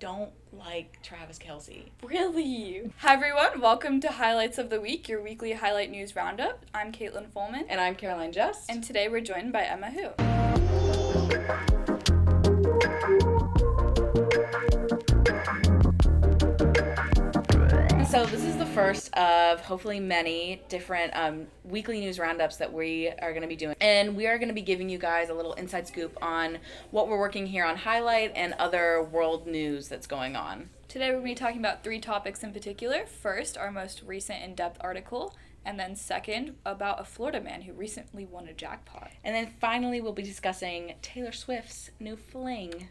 don't like Travis Kelce. Really? Hi everyone, welcome to HiLites of the Week, your weekly HiLite News Roundup. I'm Caitlin Follman. And I'm Follman and Just. And today we're joined by Emma Hu. So this is the first of hopefully many different weekly news roundups that we are going to be doing. And we are going to be giving you guys a little inside scoop on what we're working here on HiLite and other world news that's going on. Today we're going to be talking about 3 topics in particular. First, our most recent in-depth article. And then second, about a Florida man who recently won a jackpot. And then finally, we'll be discussing Taylor Swift's new fling.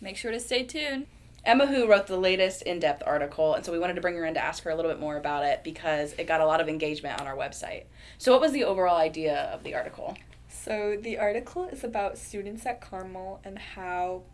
Make sure to stay tuned. Emma Hu wrote the latest in-depth article, and so we wanted to bring her in to ask her a little bit more about it because it got a lot of engagement on our website. So what was the overall idea of the article? So the article is about students at Carmel and how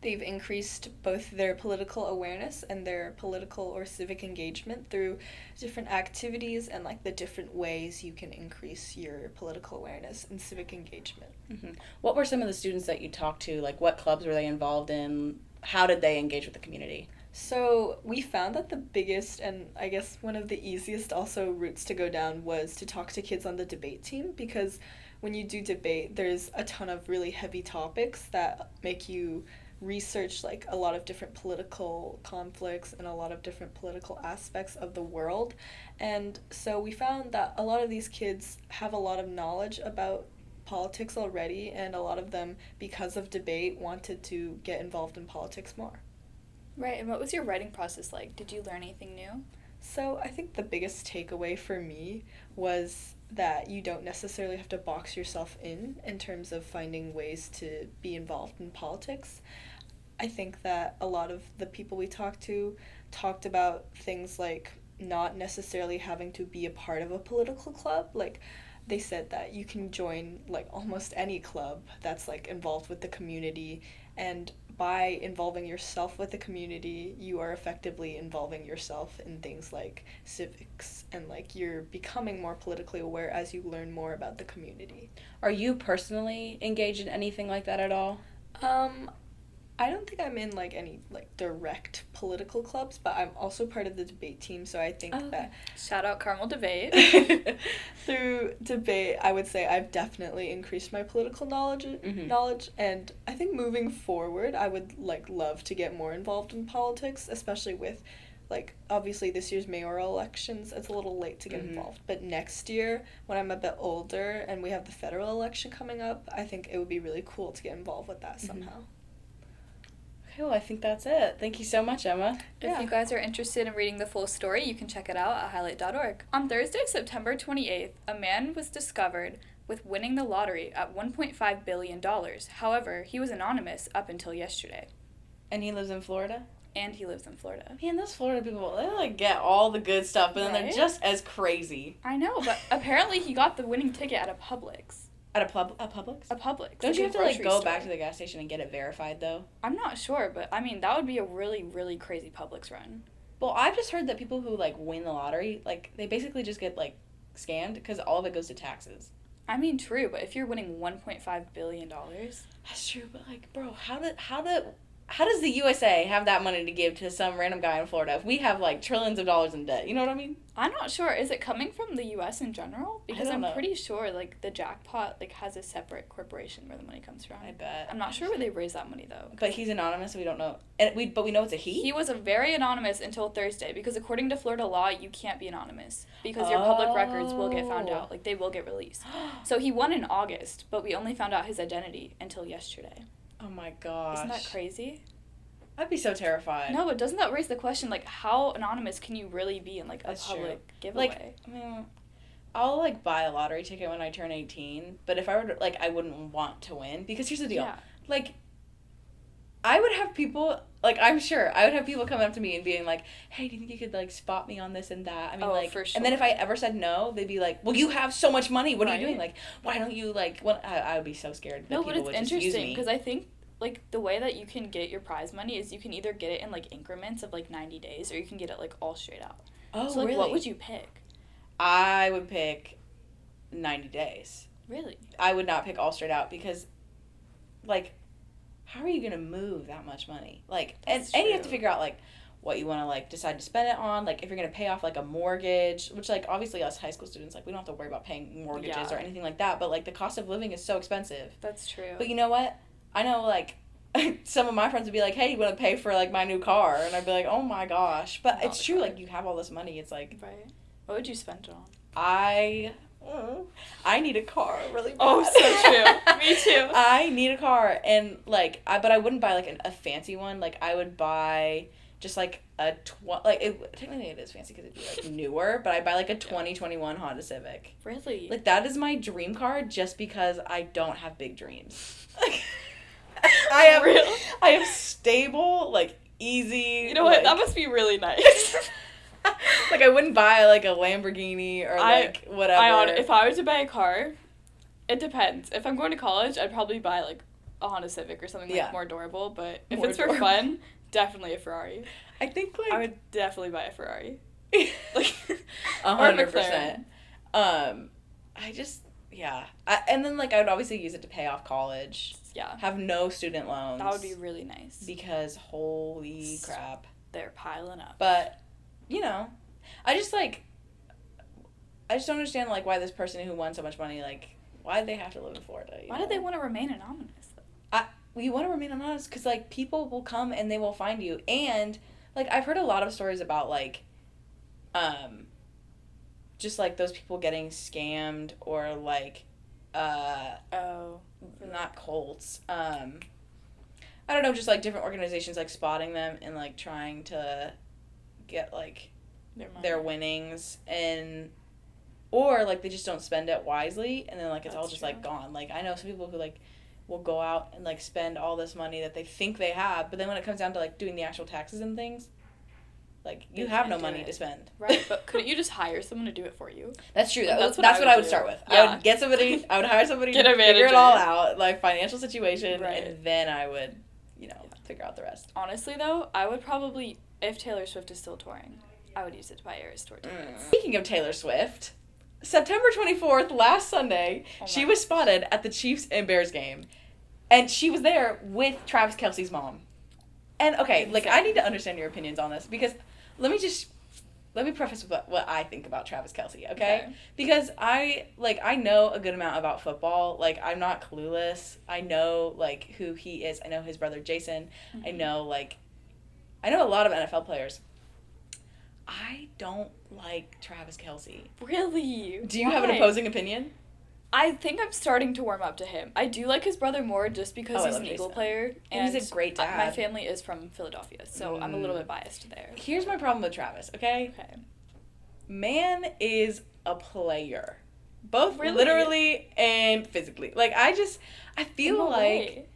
they've increased both their political awareness and their political or civic engagement through different activities and like the different ways you can increase your political awareness and civic engagement. Mm-hmm. What were some of the students that you talked to? Like, what clubs were they involved in? How did they engage with the community? So we found that the biggest and I guess one of the easiest also routes to go down was to talk to kids on the debate team, because when you do debate, there's a ton of really heavy topics that make you research like a lot of different political conflicts and a lot of different political aspects of the world. And so we found that a lot of these kids have a lot of knowledge about politics already, and a lot of them, because of debate, wanted to get involved in politics more. Right, and what was your writing process like? Did you learn anything new? So I think the biggest takeaway for me was that you don't necessarily have to box yourself in terms of finding ways to be involved in politics. I think that a lot of the people we talked to talked about things like not necessarily having to be a part of a political club. Like, they said that you can join like almost any club that's like involved with the community, and by involving yourself with the community, you are effectively involving yourself in things like civics, and like you're becoming more politically aware as you learn more about the community. Are you personally engaged in anything like that at all? I don't think I'm in like any like direct political clubs, but I'm also part of the debate team, so I think that Shout out Carmel Debate. through debate, I would say I've definitely increased my political knowledge, and I think moving forward, I would like love to get more involved in politics, especially with like obviously this year's mayoral elections. It's a little late to get involved, but next year when I'm a bit older and we have the federal election coming up, I think it would be really cool to get involved with that somehow. Well, I think that's it. Thank you so much, Emma. If you guys are interested in reading the full story, you can check it out at HiLite.org. On Thursday, September 28th, a man was discovered with winning the lottery at $1.5 billion. However, he was anonymous up until yesterday. And he lives in Florida? And he lives in Florida. Man, those Florida people, they like get all the good stuff, but then they're just as crazy. I know, but apparently he got the winning ticket at a Publix. At a Publix? A Publix. Don't you have to like go back to the gas station and get it verified though? I'm not sure, but I mean that would be a really, really crazy Publix run. Well, I've just heard that people who like win the lottery, like they basically just get like scammed because all of it goes to taxes. I mean, true, but if you're winning $1.5 billion, that's true. But like, bro, how does the USA have that money to give to some random guy in Florida if we have like trillions of dollars in debt? You know what I mean? I'm not sure. Is it coming from the U.S. in general? Because I'm pretty sure like the jackpot like has a separate corporation where the money comes from. I bet. I'm not sure where they raise that money though. But he's anonymous, so we don't know. But we know it's a he? He was very anonymous until Thursday, because according to Florida law, you can't be anonymous because your public records will get found out. Like, they will get released. So he won in August, but we only found out his identity until yesterday. Oh my gosh. Isn't that crazy? I'd be so terrified. No, but doesn't that raise the question, like, how anonymous can you really be in, like, a public giveaway? Like, I mean, I'll, like, buy a lottery ticket when I turn 18, but if I were to, like, I wouldn't want to win, because here's the deal. Yeah. Like, I would have people, like, I'm sure, I would have people coming up to me and being like, hey, do you think you could, like, spot me on this and that? I mean, like, for sure. And then if I ever said no, they'd be like, well, you have so much money, what are you doing? Like, why don't you, like, I would be so scared that people would just use me. No, but it's interesting, because I think, like, the way that you can get your prize money is you can either get it in, like, increments of, like, 90 days, or you can get it, like, all straight out. Oh, so, like, really? What would you pick? I would pick 90 days. Really? I would not pick all straight out because, like, how are you going to move that much money? Like, and That's you have to true. figure out, like, what you want to, like, decide to spend it on. Like, if you're going to pay off, like, a mortgage, which, like, obviously us high school students, like, we don't have to worry about paying mortgages Yeah. or anything like that. But, like, the cost of living is so expensive. That's true. But you know what? I know, like, some of my friends would be like, hey, you want to pay for, like, my new car? And I'd be like, oh, my gosh. But Not it's the true. car. Like, you have all this money. It's like, Right. What would you spend it on? I need a car really bad. Oh, so true. Me too. I need a car. And, like, but I wouldn't buy, like, a fancy one. Like, I would buy just, like, technically it is fancy because it'd be, like, newer. But I'd buy, like, a 2021 Honda Civic. Really? Like, that is my dream car just because I don't have big dreams. Real? I have stable, like, easy. You know what? like- That must be really nice. like, I wouldn't buy, like, a Lamborghini or, like, whatever. If I were to buy a car, it depends. If I'm going to college, I'd probably buy, like, a Honda Civic or something, like, Yeah. more durable. But if More it's for durable. fun, definitely a Ferrari. I think, like... I would definitely buy a Ferrari. like, Or a 100%. I just... Yeah. And then, like, I would obviously use it to pay off college. Yeah. Have no student loans. That would be really nice. Because holy crap. They're piling up. But, you know, I just don't understand, like, why this person who won so much money, like, why did they have to live in Florida? Why did they want to remain anonymous, though? You want to remain anonymous because, like, people will come and they will find you. And, like, I've heard a lot of stories about, like, just, like, those people getting scammed or, like, not cults. I don't know, just, like, different organizations, like, spotting them and, like, trying to get, like, their winnings and... Or, like, they just don't spend it wisely and then, like, it's all just, like, gone. Like, I know some people who, like, will go out and, like, spend all this money that they think they have, but then when it comes down to, like, doing the actual taxes and things, like, you have no money to spend. Right, but couldn't you just hire someone to do it for you? That's true. That's That's what what I I would would do. start with. Yeah. I would get somebody, I would hire somebody Get to a figure it manager. all out, like, financial situation, Right. and then I would, you know, figure out the rest. Honestly, though, I would probably, if Taylor Swift is still touring, I would use it to buy Eras tour tickets. Speaking of Taylor Swift, September 24th, last Sunday, Oh she my. was spotted at the Chiefs and Bears game. And she was there with Travis Kelce's mom. And, okay, like, I need to understand your opinions on this, because let me preface with what I think about Travis Kelce, okay? Because I know a good amount about football. Like, I'm not clueless. I know, like, who he is. I know his brother Jason. Mm-hmm. I know a lot of NFL players. I don't like Travis Kelce. Really? Do you have an opposing opinion? I think I'm starting to warm up to him. I do like his brother more just because Oh, I he's love an Eagle Jason. player. And he's a great dad. My family is from Philadelphia, so I'm a little bit biased there. Here's my problem with Travis, okay? Okay. Man is a player. Both Really? literally and physically. Like, I feel In what like... way?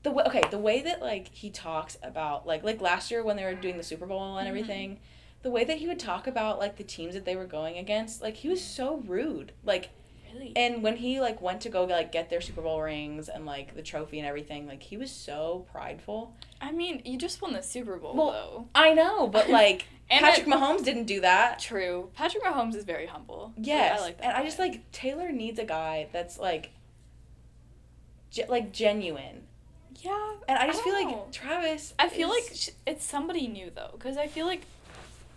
The way that, like, he talks about, like last year when they were doing the Super Bowl and everything, the way that he would talk about, like, the teams that they were going against, like, he was so rude. Like, Really? and when he, like, went to go, like, get their Super Bowl rings and, like, the trophy and everything, like, he was so prideful. I mean, you just won the Super Bowl, Well, though. I know, but, like, And Patrick Mahomes didn't do that. True. Patrick Mahomes is very humble. Yes. I like that. And I just, like, Taylor needs a guy that's, like, genuine. Yeah. And I just feel don't know. like Travis I feel like it's somebody new, though, because I feel like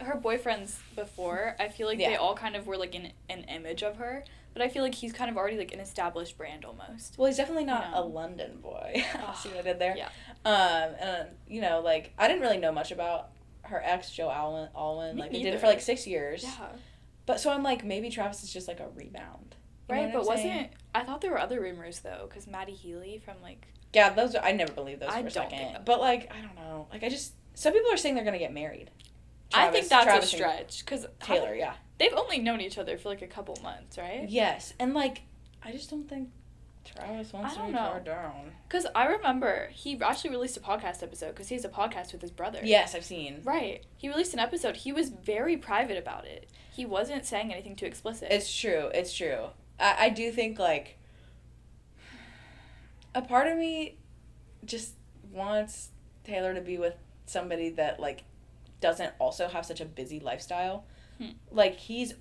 her boyfriends before, I feel like they Yeah. all kind of were, like, an image of her, but I feel like he's kind of already, like, an established brand almost. Well, he's definitely not No. a London boy. See what I did there? Yeah. And, you know, like, I didn't really know much about her ex, Joe Alwyn. Me Like, they did it neither. for, like, 6 years. Yeah. But, so I'm like, maybe Travis is just, like, a rebound. You know Right, what but I'm saying? I thought there were other rumors, though, because Maddie Healy from, like... Yeah, I never believed those I for a don't second. think that- But, like, I don't know. Like, some people are saying they're going to get married. I think that's Travis a and stretch, because... Taylor, yeah. They've only known each other for, like, a couple months, right? Yes, and, like, I just don't think Travis wants I to don't be know. far down. Because I remember he actually released a podcast episode, because he has a podcast with his brother. Yes, I've seen. Right. He released an episode. He was very private about it. He wasn't saying anything too explicit. It's true. I do think, like, a part of me just wants Taylor to be with somebody that, like, doesn't also have such a busy lifestyle. Like, his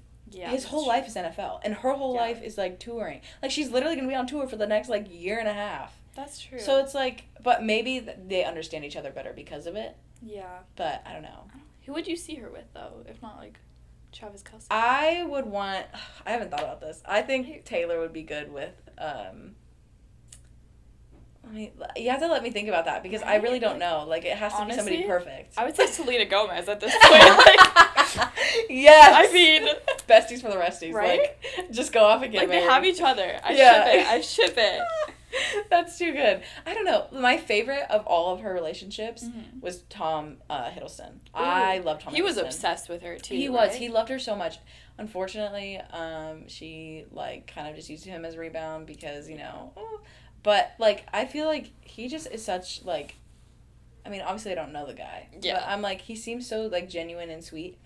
whole life is NFL, and her whole life is, like, touring. Like, she's literally going to be on tour for the next, like, year and a half. That's true. So it's like, but maybe they understand each other better because of it. Yeah. But I don't know. Who would you see her with, though, if not, like, Travis Kelce? I would want, I haven't thought about this. I think Taylor would be good with, you have to let me think about that because I really don't know. Like, it has to be somebody perfect. I would say Selena Gomez at this point. Like, yes! I mean... Besties for the resties. Right? Like, just go off and get married. Like, they have each other. I ship it. That's too good. I don't know. My favorite of all of her relationships was Tom Hiddleston. Ooh. I love Tom Hiddleston. He was obsessed with her, too, He right? was. He loved her so much. Unfortunately, she, like, kind of just used him as a rebound because, you know... But, like, I feel like he just is such, like... I mean, obviously I don't know the guy. Yeah. But I'm like, he seems so, like, genuine and sweet.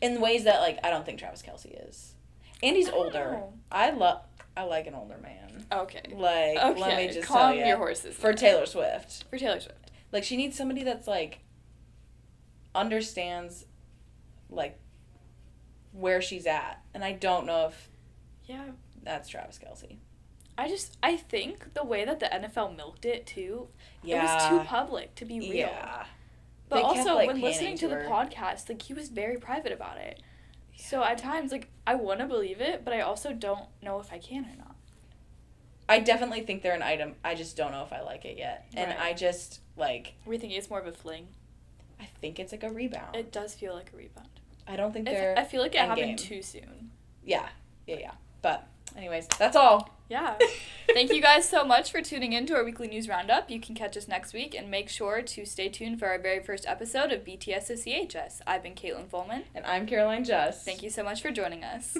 In ways that, like, I don't think Travis Kelce is. And he's older. I like an older man. Okay. Like, let me just calm tell you. Your horses. For Taylor Swift. For Taylor Swift. Like, she needs somebody that's, like, understands, like, where she's at. And I don't know if that's Travis Kelce. I think the way that the NFL milked it, too, it was too public, to be real. Yeah. But also, when listening to the podcast, like, he was very private about it. Yeah. So, at times, like, I want to believe it, but I also don't know if I can or not. I definitely think they're an item. I just don't know if I like it yet. And I just, like... Were you thinking it's more of a fling? I think it's, like, a rebound. It does feel like a rebound. I don't think they're I feel like it happened too soon. Yeah. But, anyways, that's all. Yeah. Thank you guys so much for tuning in to our weekly news roundup. You can catch us next week, and make sure to stay tuned for our very first episode of BTS to CHS. I've been Caitlin Follman. And I'm Caroline Just. Thank you so much for joining us.